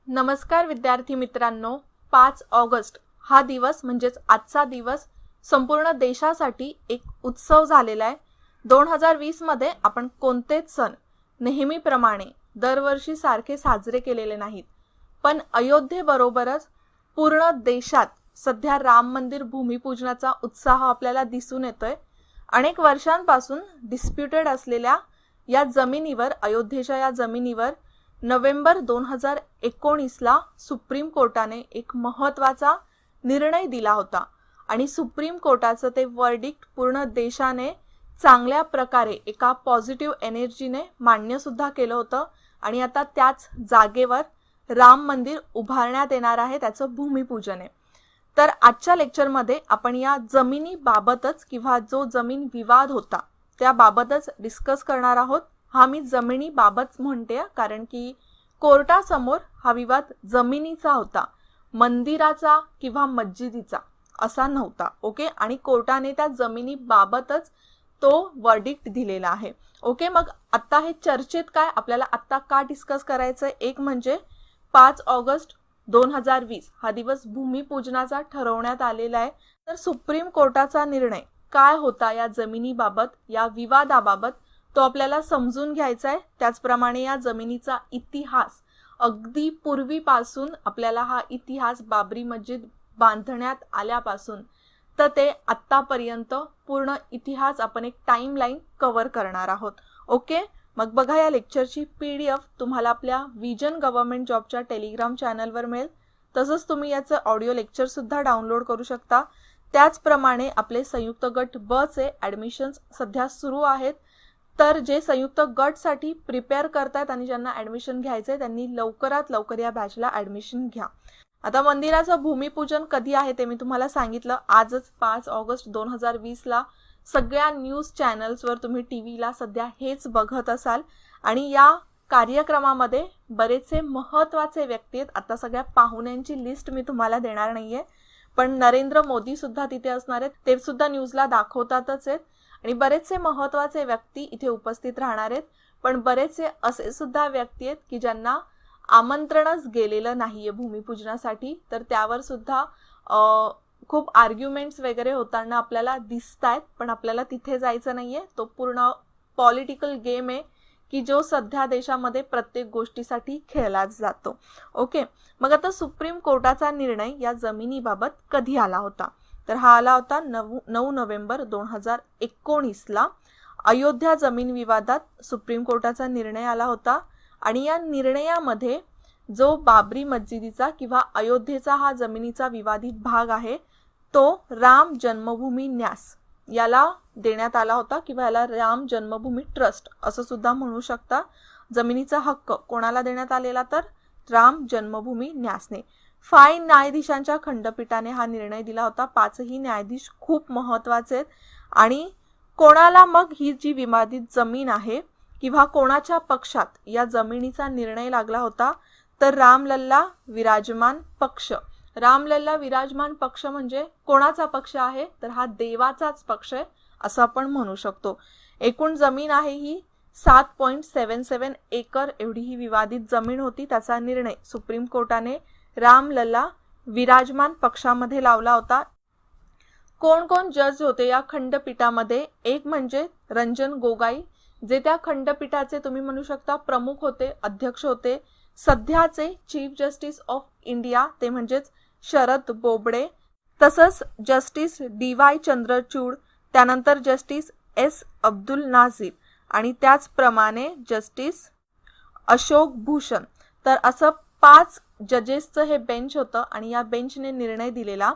नमस्कार विद्यार्थी मित्रांनो, 5 ऑगस्ट हा दिवस म्हणजेच आजचा दिवस संपूर्ण देशासाठी एक उत्सव झालेला आहे. 2020 मध्ये आपण कोणतेच सण नेहमीप्रमाणे दरवर्षी सारखे साजरे केलेले नाहीत, पण अयोध्येबरोबरच पूर्ण देशात सध्या राम मंदिर भूमिपूजनाचा उत्साह आपल्याला दिसून येतोय. अनेक वर्षांपासून डिस्प्युटेड असलेल्या या जमिनीवर, अयोध्येच्या या जमिनीवर नोव्हेंबर 2019 ला सुप्रीम कोर्टाने एक महत्त्वाचा निर्णय दिला होता आणि सुप्रीम कोर्टाचं ते वर्डिक्ट पूर्ण देशाने चांगल्या प्रकारे एका पॉझिटिव्ह एनर्जीने मान्य सुद्धा केलं होतं आणि आता त्याच जागेवर राम मंदिर उभारण्यात येणार आहे, त्याचं भूमिपूजन आहे. तर आजच्या लेक्चरमध्ये आपण या जमिनीबाबतच किंवा जो जमीन विवाद होता त्याबाबतच डिस्कस करणार आहोत. हा मी जमिनीबाबत म्हणते कारण की कोर्टासमोर हा विवाद जमिनीचा होता, मंदिराचा किंवा मस्जिदीचा असा नव्हता. ओके, आणि कोर्टाने त्या जमिनीबाबतच तो वर्डिक्ट दिलेला आहे. ओके, मग आता हे चर्चेत काय आपल्याला आता का डिस्कस करायचं? एक म्हणजे 5 ऑगस्ट 2020 हा दिवस भूमिपूजनाचा ठरवण्यात आलेला आहे. तर सुप्रीम कोर्टाचा निर्णय काय होता या जमिनीबाबत, या विवादाबाबत, तो आपल्याला समजून घ्यायचा आहे. त्याचप्रमाणे या जमिनीचा इतिहास, अगदी पूर्वीपासून आपल्याला हा इतिहास बाबरी मस्जिद बांधण्यात आल्यापासून तर ते आत्तापर्यंत पूर्ण इतिहास आपण एक टाइमलाईन कव्हर करणार आहोत. ओके, मग बघा, या लेक्चरची PDF तुम्हाला आपल्या विजन गव्हर्नमेंट जॉबच्या टेलिग्राम चॅनलवर मिळेल. तसंच तुम्ही याचं ऑडिओ लेक्चर सुद्धा डाउनलोड करू शकता. त्याचप्रमाणे आपले संयुक्त गट ब चे ॲडमिशन्स सध्या सुरू आहेत. तर जे संयुक्त गटसाठी प्रिपेअर करतात आणि ज्यांना ॲडमिशन घ्यायचंय त्यांनी लवकरात लवकर या बॅचला ॲडमिशन घ्या. आता मंदिराचं भूमिपूजन कधी आहे ते मी तुम्हाला सांगितलं, आजच 5 ऑगस्ट 2020 ला. सगळ्या न्यूज चॅनल्सवर तुम्ही टीव्हीला सध्या हेच बघत असाल आणि या कार्यक्रमामध्ये बरेचसे महत्त्वाचे व्यक्ती आहेत. आता सगळ्या पाहुण्यांची लिस्ट मी तुम्हाला देणार नाहीये, पण नरेंद्र मोदी सुद्धा तिथे असणार आहेत, ते सुद्धा न्यूजला दाखवतातच आहेत आणि बरेचसे महत्त्वाचे व्यक्ती इथे उपस्थित राहणार आहेत. पण बरेचसे असे सुद्धा व्यक्ती आहेत की ज्यांना आमंत्रणच गेलेलं नाहीये भूमिपूजनासाठी, तर त्यावर सुद्धा खूप आर्ग्युमेंट्स वगैरे होताना आपल्याला दिसत आहेत. पण आपल्याला तिथे जायचं नाहीये, तो पूर्ण पॉलिटिकल गेम आहे की जो सध्या देशामध्ये प्रत्येक गोष्टीसाठी खेळलाच जातो. ओके, मग आता सुप्रीम कोर्टाचा निर्णय या जमिनीबाबत कधी आला होता? तर हा आला होता 9 नोव्हेंबर 2019 ला. अयोध्या जमीन विवादात सुप्रीम कोर्टाचा निर्णय आला होता आणि या निर्णयामध्ये जो बाबरी मस्जिदीचा किंवा अयोध्येचा हा जमिनीचा विवादित भाग आहे तो राम जन्मभूमी न्यास याला देण्यात आला होता किंवा याला राम जन्मभूमी ट्रस्ट असं सुद्धा म्हणू शकता. जमिनीचा हक्क कोणाला देण्यात आलेला? तर राम जन्मभूमी न्यासने. 5 न्यायाधीशांच्या खंडपीठाने हा निर्णय दिला होता. 5ही न्यायाधीश खूप महत्त्वाचे आहेत. आणि कोणाला मग ही जी विवादित जमीन आहे किंवा कोणाच्या पक्षात या जमिनीचा निर्णय लागला होता? तर रामलल्ला विराजमान पक्ष. रामलल्ला विराजमान पक्ष म्हणजे कोणाचा पक्ष आहे? तर हा देवाचाच पक्ष आहे असं आपण म्हणू शकतो. एकूण जमीन आहे ही 7.77 एकर एवढी ही विवादित जमीन होती. त्याचा निर्णय सुप्रीम कोर्टाने रामलल्ला विराजमान पक्षामध्ये लावला होता. कोण कोण जज होते या खंडपीठामध्ये? एक म्हणजे रंजन गोगाई, जे त्या खंडपीठाचे तुम्ही म्हणू शकता प्रमुख होते, अध्यक्ष होते. सध्याचे चीफ जस्टिस ऑफ इंडिया ते म्हणजेच शरद बोबडे, तसंच जस्टिस DY चंद्रचूड, त्यानंतर जस्टिस S अब्दुल नाझीर आणि त्याचप्रमाणे जस्टिस अशोक भूषण. तर असं 5 जजेसचं हे बेंच होतं आणि या बेंचने निर्णय दिलेला.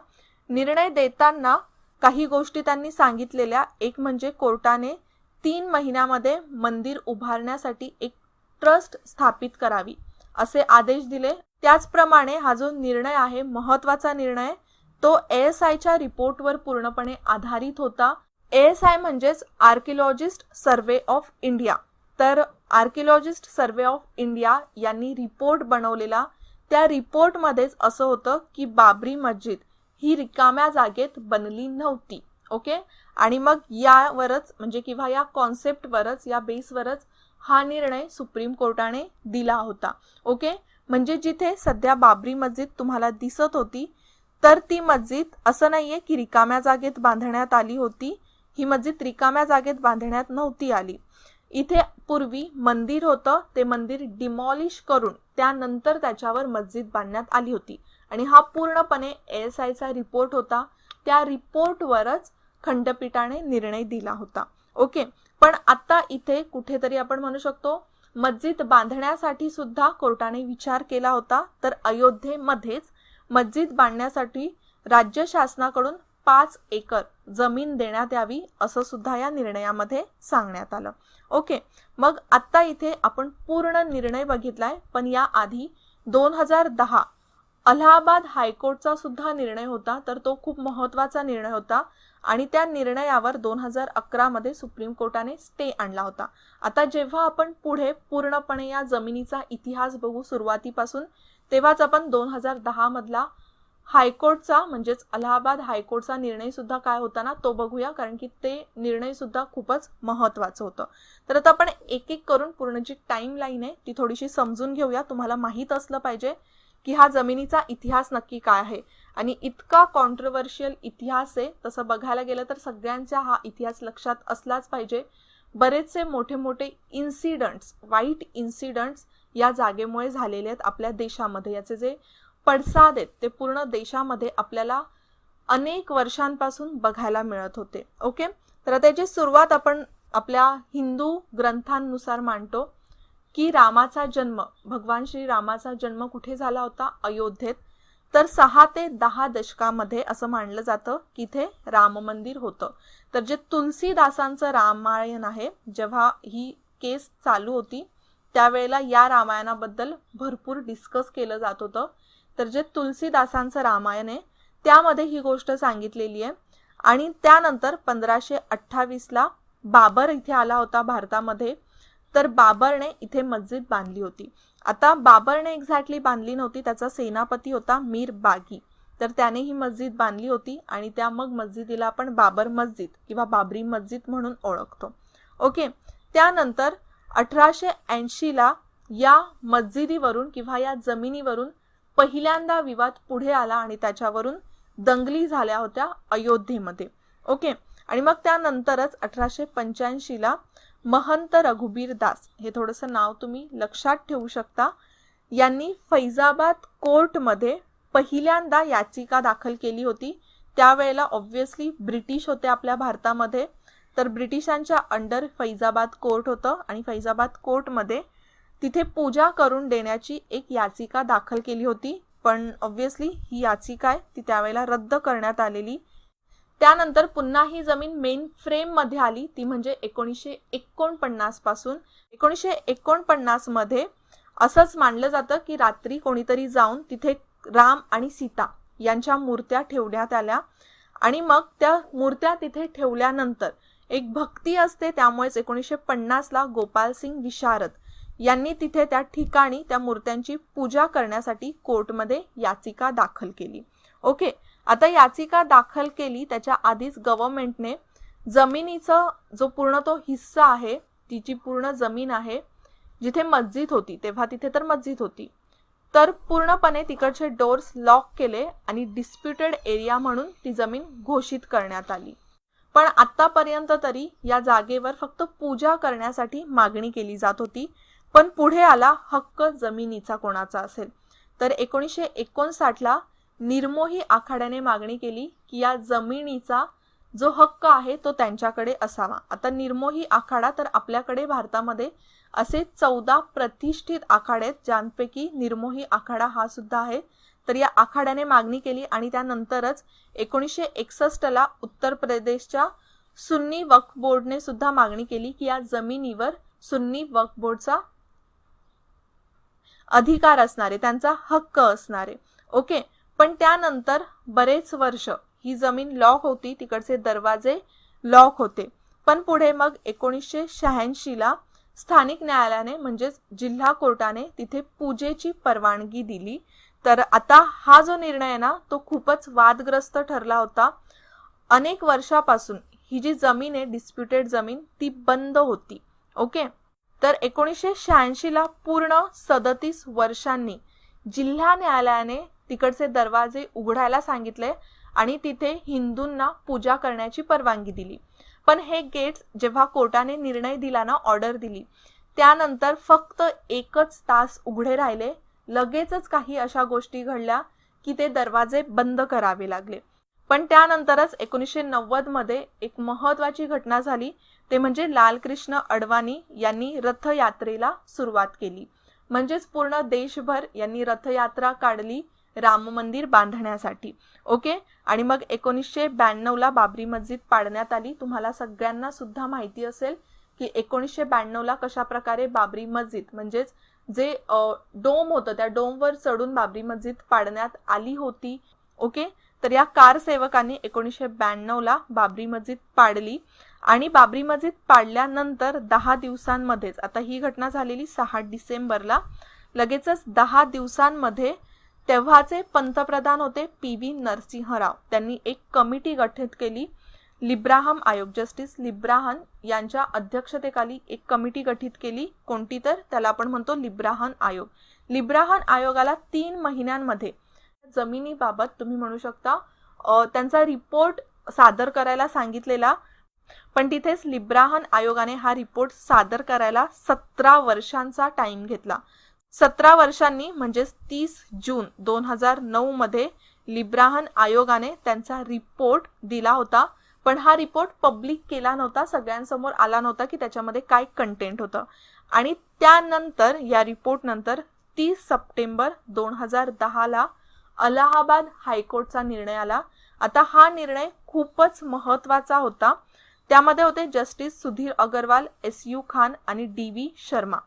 निर्णय देताना काही गोष्टी त्यांनी सांगितलेल्या. एक म्हणजे कोर्टाने 3 महिन्यामध्ये मंदिर उभारण्यासाठी एक ट्रस्ट स्थापित करावी असे आदेश दिले. त्याचप्रमाणे हा जो निर्णय आहे, महत्त्वाचा निर्णय, तो ASIच्या रिपोर्टवर पूर्णपणे आधारित होता. ASI म्हणजेच आर्किओलॉजिस्ट सर्वे ऑफ इंडिया. तर आर्किओलॉजिस्ट सर्वे ऑफ इंडिया यांनी रिपोर्ट बनवलेला. त्या रिपोर्टमध्येच असं होतं की बाबरी मस्जिद ही रिकाम्या जागेत बनली नव्हती. ओके, आणि मग यावरच म्हणजे किंवा या कॉन्सेप्टवरच, या बेसवरच हा निर्णय सुप्रीम कोर्टाने दिला होता. ओके, म्हणजे जिथे सध्या बाबरी मस्जिद तुम्हाला दिसत होती, तर ती मस्जिद असं नाहीये की रिकाम्या जागेत बांधण्यात आली होती. ही मस्जिद रिकाम्या जागेत बांधण्यात नव्हती आली. इथे पूर्वी मंदिर होतं, ते मंदिर डिमॉलिश करून त्यानंतर त्याच्यावर मस्जिद बांधण्यात आली होती. आणि हा पूर्णपणे ASIचा रिपोर्ट होता. त्या रिपोर्टवरच खंडपीठाने निर्णय दिला होता. ओके, पण आता इथे कुठेतरी आपण म्हणू शकतो मस्जिद बांधण्यासाठी सुद्धा कोर्टाने विचार केला होता. तर अयोध्येमध्येच मस्जिद बांधण्यासाठी राज्य शासनाकडून 5 एकर जमीन देण्यात यावी असं सुद्धा या निर्णयामध्ये सांगण्यात आलं. ओके, मग आता इथे आपण पूर्ण निर्णय बघितलाय, पण या आधी 2010 अलाहाबाद हायकोर्टचा सुद्धा निर्णय होता. तर तो खूप महत्त्वाचा निर्णय होता आणि त्या निर्णयावर 2011 मध्ये सुप्रीम कोर्टाने स्टे आणला होता. आता जेव्हा आपण पुढे पूर्णपणे या जमिनीचा इतिहास बघू सुरुवातीपासून, तेव्हाच आपण 2010 मधला हायकोर्टचा म्हणजेच अलाहाबाद हायकोर्टचा निर्णय सुद्धा काय होता ना तो बघूया, कारण की ते निर्णय सुद्धा खूपच महत्त्वाचं होतं. तर आता आपण एक एक करून पूर्ण जी टाइम लाईन आहे ती थोडीशी समजून घेऊया. तुम्हाला माहीत असलं पाहिजे की हा जमिनीचा इतिहास नक्की काय आहे. आणि इतका कॉन्ट्रोवर्शियल इतिहास आहे, तसं बघायला गेलं तर सगळ्यांचा हा इतिहास लक्षात असलाच पाहिजे. बरेचसे मोठे मोठे इन्सिडंट्स, वाईट इन्सिडंट्स या जागेमुळे झालेले आहेत आपल्या देशामध्ये. याचे जे पडसाद आहेत ते पूर्ण देशामध्ये आपल्याला अनेक वर्षांपासून बघायला मिळत होते. ओके, तर त्याची सुरुवात आपण आपल्या हिंदू ग्रंथांनुसार मांडतो की रामाचा जन्म, भगवान श्री रामाचा जन्म कुठे झाला होता? अयोध्येत. तर 6 ते 10 दशकामध्ये असं मानलं जातं की इथे राम मंदिर होतं. तर जे तुलसीदासांचं रामायण आहे, जेव्हा ही केस चालू होती त्यावेळेला या रामायणाबद्दल भरपूर डिस्कस केलं जात होतं. तर जे तुलसीदासांचं रामायण आहे त्यामध्ये ही गोष्ट सांगितलेली आहे. आणि त्यानंतर 1528ला बाबर इथे आला होता भारतामध्ये. तर बाबरने इथे मस्जिद बांधली होती. आता बाबरने एक्झॅक्टली बांधली नव्हती, त्याचा सेनापती होता मीर बागी. तर त्याने ही मस्जिद बांधली होती आणि त्या मग मस्जिदीला आपण बाबर मस्जिद किंवा बाबरी मस्जिद म्हणून ओळखतो. ओके, त्यानंतर 1880ला या मस्जिदीवरून किंवा या जमिनीवरून पहिल्यांदा विवाद पुढे आला आणि त्याच्यावरून दंगली झाल्या होत्या अयोध्येमध्ये. ओके, आणि मग त्यानंतरच 1885ला महंत रघुबीर दास, हे थोडंसं नाव तुम्ही लक्षात ठेवू शकता, यांनी फैजाबाद कोर्टमध्ये पहिल्यांदा याचिका दाखल केली होती. त्यावेळेला ऑब्व्हियसली ब्रिटिश होते आपल्या भारतामध्ये. तर ब्रिटिशांच्या अंडर फैजाबाद कोर्ट होतं आणि फैजाबाद कोर्टमध्ये तिथे पूजा करून देण्याची एक याचिका दाखल केली होती. पण ऑब्व्हियसली ही याचिका आहे ती त्यावेळेला रद्द करण्यात आलेली. त्यानंतर पुन्हा ही जमीन मेन फ्रेम मध्ये आली, ती म्हणजे 1949 पासून. 1949 मध्ये असंच मानलं जातं की रात्री कोणीतरी जाऊन तिथे राम आणि सीता यांच्या मूर्त्या ठेवण्यात आल्या आणि मग त्या मूर्त्या तिथे ठेवल्यानंतर एक भक्ती असते, त्यामुळेच 1950ला गोपालसिंग विशारद यांनी तिथे त्या ठिकाणी त्या मूर्त्यांची पूजा करण्यासाठी कोर्टमध्ये याचिका दाखल केली. ओके, आता याचिका दाखल केली त्याच्या आधीच गव्हर्नमेंटने जमिनीचा जो पूर्ण तो हिस्सा आहे, ती जी पूर्ण जमीन आहे जिथे मस्जिद होती, तेव्हा तिथे तर मस्जिद होती, तर पूर्णपणे तिकडचे डोर्स लॉक केले आणि डिस्प्युटेड एरिया म्हणून ती जमीन घोषित करण्यात आली. पण आतापर्यंत तरी या जागेवर फक्त पूजा करण्यासाठी मागणी केली जात होती. पण पुढे आला हक्क जमिनीचा कोणाचा असेल. तर 1959ला निर्मोही आखाड्याने मागणी केली की या जमिनीचा जो हक्क आहे तो त्यांच्याकडे असावा. आता निर्मोही आखाडा, तर आपल्याकडे भारतामध्ये असे 14 प्रतिष्ठित आखाडे आहेत, ज्यांपैकी निर्मोही आखाडा हा सुद्धा आहे. तर या आखाड्याने मागणी केली आणि त्यानंतरच 1961ला उत्तर प्रदेशच्या सुन्नी वक्फ बोर्डने सुद्धा मागणी केली की या जमिनीवर सुन्नी वक्फ बोर्डचा अधिकार असणारे, त्यांचा हक्क असणारे. ओके, पण त्यानंतर बरेच वर्ष ही जमीन लॉक होती, तिकडचे दरवाजे लॉक होते. पण पुढे मग 1986ला स्थानिक न्यायालयाने म्हणजेच जिल्हा कोर्टाने तिथे पूजेची परवानगी दिली. तर आता हा जो निर्णय आहे ना तो खूपच वादग्रस्त ठरला होता. अनेक वर्षापासून ही जी जमीन आहे, डिस्प्युटेड जमीन, ती बंद होती. ओके, तर 1986ला पूर्ण 37 वर्षांनी जिल्हा न्यायालयाने तिकडचे दरवाजे उघडायला सांगितले आणि तिथे हिंदूंना पूजा करण्याची परवानगी दिली. पण हे गेट्स जेव्हा कोर्टाने निर्णय दिला ना, ऑर्डर दिली, त्यानंतर फक्त 1च तास उघडे राहिले. लगेचच काही अशा गोष्टी घडल्या की ते दरवाजे बंद करावे लागले. पण त्यानंतरच 1990 मध्ये एक महत्वाची घटना झाली, ते म्हणजे लालकृष्ण अडवाणी यांनी रथयात्रेला सुरुवात केली. म्हणजेच पूर्ण देशभर यांनी रथयात्रा काढली राम मंदिर बांधण्यासाठी. ओके. आणि मग 1992ला बाबरी मस्जिद पाडण्यात आली. तुम्हाला सगळ्यांना सुद्धा माहिती असेल की 1992ला कशा प्रकारे बाबरी मस्जिद म्हणजेच जे डोम होतं त्या डोमवर चढून बाबरी मस्जिद पाडण्यात आली होती. ओके. तर या कारसेवकांनी 1992ला बाबरी मस्जिद पाडली आणि बाबरी मस्जिद पाडल्यानंतर 10 दिवसांमध्येच, आता ही घटना झालेली 6 डिसेंबरला, लगेचच 10 दिवसांमध्ये तेव्हाचे पंतप्रधान होते PV नरसिंह राव. त्यांनी एक कमिटी गठीत केली. लिब्राहम आयोग, जस्टिस लिब्राहन यांच्या अध्यक्षतेखाली एक कमिटी गठीत केली. कोणती? तर त्याला आपण म्हणतो लिब्राहन आयोग. लिब्राहन आयोगाला 3 महिन्यांमध्ये जमिनीबाबत तुम्ही म्हणू शकता त्यांचा रिपोर्ट सादर करायला सांगितलेला. पण तिथेच लिब्राहन आयोगाने हा रिपोर्ट सादर करायला 17 वर्षांचा टाइम घेतला. 17 वर्षांनी म्हणजेच 30 जून 2009 मध्ये लिब्राहन आयोगाने त्यांचा रिपोर्ट दिला होता. पण हा रिपोर्ट पब्लिक केला नव्हता, सगळ्यांसमोर आला नव्हता की त्याच्यामध्ये काय कंटेंट होतं. आणि त्यानंतर या रिपोर्ट नंतर 30 सप्टेंबर 2010ला अलाहाबाद हायकोर्टचा निर्णय आला. आता हा निर्णय खूपच महत्वाचा होता. त्यामध्ये होते जस्टिस सुधीर अग्रवाल, SU खान आणि DV शर्मा.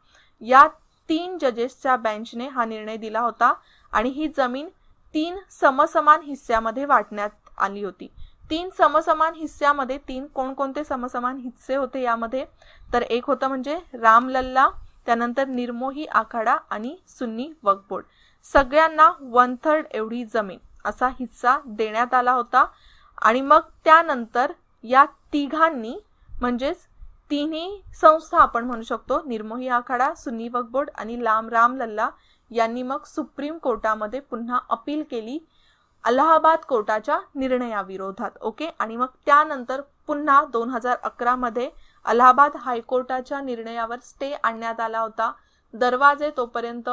या 3 जजेसच्या बेंचने हा निर्णय दिला होता आणि ही जमीन 3 समसमान हिस्स्यामध्ये वाटण्यात आली होती. 3 समसमान हिस्स्यामध्ये 3 कोणकोणते समसमान हिस्से होते यामध्ये? तर एक होतं म्हणजे रामलल्ला, त्यानंतर निर्मोही आखाडा आणि सुन्नी वक्फ बोर्ड. सगळ्यांना 1/3 एवढी जमीन असा हिस्सा देण्यात आला होता. आणि मग त्यानंतर या तिघांनी म्हणजेच तिन्ही संस्था आपण म्हणू शकतो, निर्मोही आखाडा, सुन्नी वक्फ बोर्ड आणि रामलल्ला यांनी मग सुप्रीम कोर्टामध्ये पुन्हा अपील केली अलाहाबाद कोर्टाच्या निर्णयाविरोधात. ओके. आणि मग त्यानंतर पुन्हा 2011 मध्ये अलाहाबाद हायकोर्टाच्या निर्णयावर स्टे आणण्यात आला होता. दरवाजे तोपर्यंत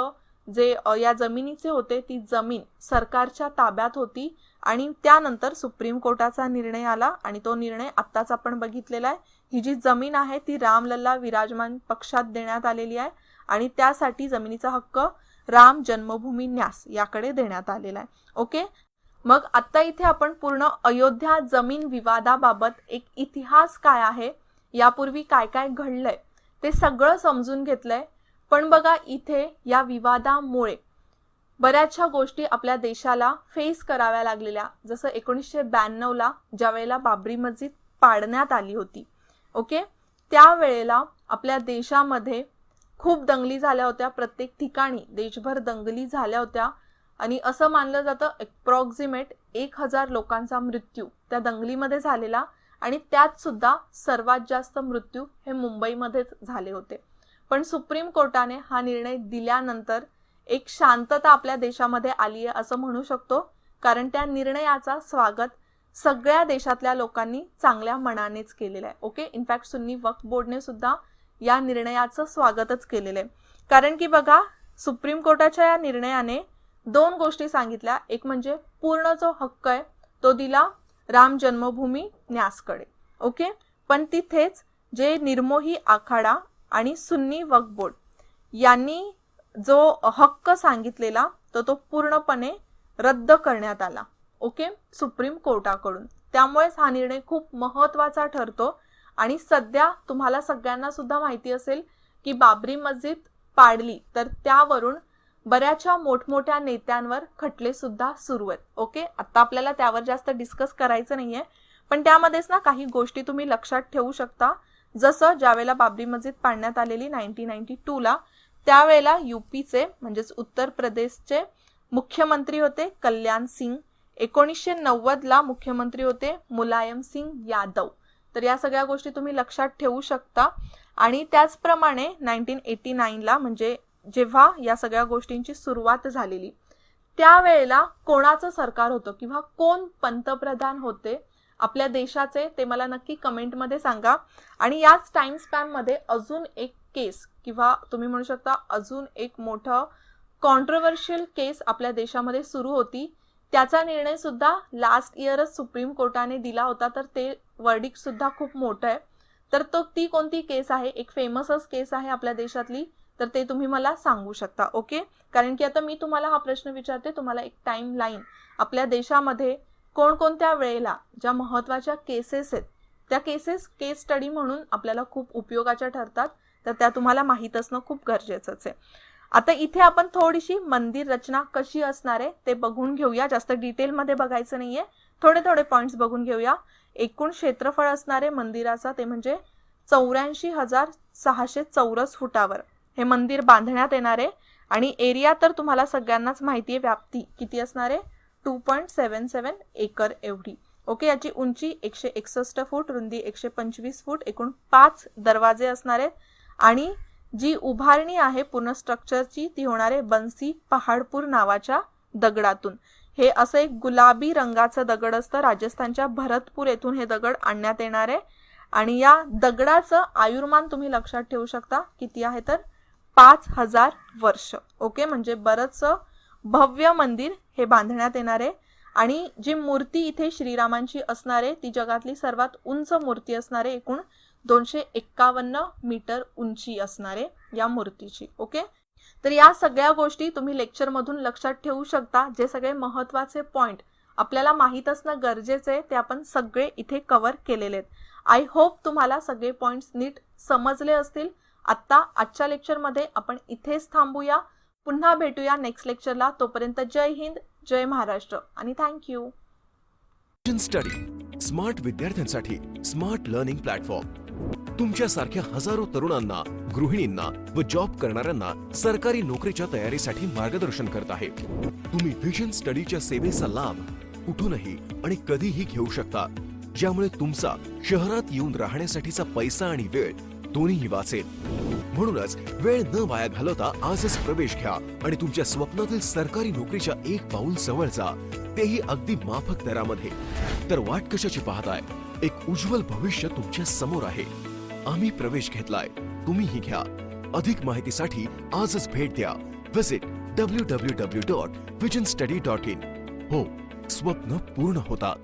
जे या जमिनीचे होते ती जमीन सरकारच्या ताब्यात होती. आणि त्यानंतर सुप्रीम कोर्टाचा निर्णय आला आणि तो निर्णय आत्ताच आपण बघितलेला आहे. ही जी जमीन आहे ती रामलल्ला विराजमान पक्षात देण्यात आलेली आहे आणि त्यासाठी जमिनीचा हक्क राम जन्मभूमी न्यास याकडे देण्यात आलेला आहे. ओके. मग आता इथे आपण पूर्ण अयोध्या जमीन विवादाबाबत एक इतिहास काय आहे, यापूर्वी काय काय घडलंय ते सगळं समजून घेतलंय. पण बघा इथे या विवादामुळे बऱ्याचशा गोष्टी आपल्या देशाला फेस कराव्या लागलेल्या. जसं 1992ला ज्या वेळेला बाबरी मस्जिद पाडण्यात आली होती. ओके. त्यावेळेला आपल्या देशामध्ये खूप दंगली झाल्या होत्या. प्रत्येक ठिकाणी देशभर दंगली झाल्या होत्या आणि असं मानलं जातं अप्रॉक्सिमेट 1000 लोकांचा मृत्यू त्या दंगलीमध्ये झालेला. आणि त्यात सुद्धा सर्वात जास्त मृत्यू हे मुंबईमध्येच झाले होते. पण सुप्रीम कोर्टाने हा निर्णय दिल्यानंतर एक शांतता आपल्या देशामध्ये आली आहे असं म्हणू शकतो. कारण त्या निर्णयाचा स्वागत सगळ्या देशातल्या लोकांनी चांगल्या मनानेच केलेलं आहे. ओके. इनफॅक्ट सुन्नी वक्फ बोर्डने सुद्धा या निर्णयाचं स्वागतच केलेलं आहे. कारण की बघा सुप्रीम कोर्टाच्या या निर्णयाने 2 गोष्टी सांगितल्या. एक म्हणजे पूर्ण जो हक्क आहे तो दिला राम जन्मभूमी न्यासकडे. ओके. पण तिथेच जे निर्मोही आखाडा आणि सुन्नी वक्फ बोर्ड यांनी जो हक्क सांगितलेला तो पूर्णपणे रद्द करण्यात आला. ओके. सुप्रीम कोर्टाकडून. त्यामुळेच हा निर्णय खूप महत्वाचा ठरतो. आणि सध्या तुम्हाला सगळ्यांना सुद्धा माहिती असेल की बाबरी मस्जिद पाडली तर त्यावरून बऱ्याचशा मोठमोठ्या नेत्यांवर खटले सुद्धा सुरू आहेत. ओके. आता आपल्याला त्यावर जास्त डिस्कस करायचं नाहीये. पण त्यामध्येच ना काही गोष्टी तुम्ही लक्षात ठेवू शकता. जसं ज्यावेळेला बाबरी मस्जिद पाडण्यात आलेली 1992ला, त्यावेळेला UPचे म्हणजेच उत्तर प्रदेशचे मुख्यमंत्री होते कल्याण सिंग. 1990ला मुख्यमंत्री होते मुलायम सिंग यादव. तर या सगळ्या गोष्टी तुम्ही लक्षात ठेवू शकता. आणि त्याचप्रमाणे 1989ला म्हणजे जेव्हा या सगळ्या गोष्टींची सुरुवात झालेली त्यावेळेला कोणाचं सरकार होतं किंवा कोण पंतप्रधान होते आपल्या देशाचे ते मला नक्की कमेंटमध्ये सांगा. आणि याच टाइम स्पॅनमध्ये अजून एक केस किंवा तुम्ही म्हणू शकता अजून एक मोठं कॉन्ट्रोवर्शियल केस आपल्या देशामध्ये सुरू होती. त्याचा निर्णय सुद्धा लास्ट इयरच सुप्रीम कोर्टाने दिला होता, तर ते वर्डिक्ट सुद्धा खूप मोठं आहे. तर ती कोणती केस आहे, एक फेमसच केस आहे आपल्या देशातली, तर ते तुम्ही मला सांगू शकता. ओके, कारण की आता मी तुम्हाला हा प्रश्न विचारते, तुम्हाला एक टाइम लाईन आपल्या देशामध्ये कोणकोणत्या वेळेला ज्या महत्त्वाच्या केसेस आहेत त्या केस स्टडी म्हणून आपल्याला खूप उपयोगाच्या ठरतात, तर त्या तुम्हाला माहीत असणं खूप गरजेचंच आहे. आता इथे आपण थोडीशी मंदिर रचना कशी असणार आहे ते बघून घेऊया. जास्त डिटेलमध्ये बघायचं नाहीये, थोडे पॉइंट्स बघून घेऊया. एकूण क्षेत्रफळ असणार आहे मंदिराचा ते म्हणजे 84,600 चौरस फुटावर हे मंदिर बांधण्यात येणार आहे. आणि एरिया तर तुम्हाला सगळ्यांनाच माहिती आहे, व्याप्ती किती असणार आहे 2.77 एकर एवढी. ओके, याची उंची 161 फूट, रुंदी 125 फूट, एकूण 5 दरवाजे असणार आहेत. आणि जी उभारणी आहे पूर्ण स्ट्रक्चरची ती होणार आहे बन्सी पहाडपूर नावाच्या दगडातून. हे असं एक गुलाबी रंगाचं दगड असतं, राजस्थानच्या भरतपूर येथून हे दगड आणण्यात येणार आहे. आणि या दगडाचं आयुर्मान तुम्ही लक्षात ठेवू शकता किती आहे तर 5,000 वर्ष. ओके, म्हणजे बरंचसं भव्य मंदिर हे बांधण्यात येणार आहे. आणि जी मूर्ती इथे श्रीरामांची असणार आहे ती जगातली सर्वात उंच मूर्ती असणार आहे, एकूण 251 मीटर उंची असणार आहे या मूर्तीची. ओके, तर या सगळ्या गोष्टी तुम्ही लेक्चरमधून लक्षात ठेवू शकता. जे सगळे महत्त्वाचे पॉइंट आपल्याला माहीत असणं गरजेचं आहे ते आपण सगळे इथे कव्हर केलेले आहेत. आय होप तुम्हाला सगळे पॉइंट्स नीट समजले असतील. आजच्या लेक्चरमध्ये आपण इथेच थांबूया, पुन्हा भेटूया नेक्स्ट लेक्चरला. तोपर्यंत जय हिंद, जय महाराष्ट्र आणि थँक्यू. विजन स्टडी स्मार्ट विद्यार्थ्यांसाठी स्मार्ट लर्निंग प्लॅटफॉर्म तुमच्यासारख्या हजारो तरुणांना, गृहिणींना व जॉब करणाऱ्यांना सरकारी नोकरीच्या तयारीसाठी मार्गदर्शन करत आहे. तुम्ही विजन स्टडीच्या सेवेचा लाभ कुठूनही आणि कधीही घेऊ शकता, ज्यामुळे तुमचा शहरात येऊन राहण्यासाठीचा पैसा आणि वेळ दोन्हीही वाचेल. म्हणूनच वेळ न वाया घालवता आजच प्रवेश घ्या आणि तुमच्या स्वप्नातील सरकारी नोकरीच्या एक पाऊल जवळ जा, तेही अगदी माफक दरामध्ये. तर वाट कशाची पाहताय? एक उज्ज्वल भविष्य तुमच्या समोर आहे. आम्ही प्रवेश घेतलाय, तुम्हीही घ्या. अधिक माहितीसाठी आजच भेट द्या. Visit www.visionstudy.in. हो, स्वप्न पूर्ण होतात.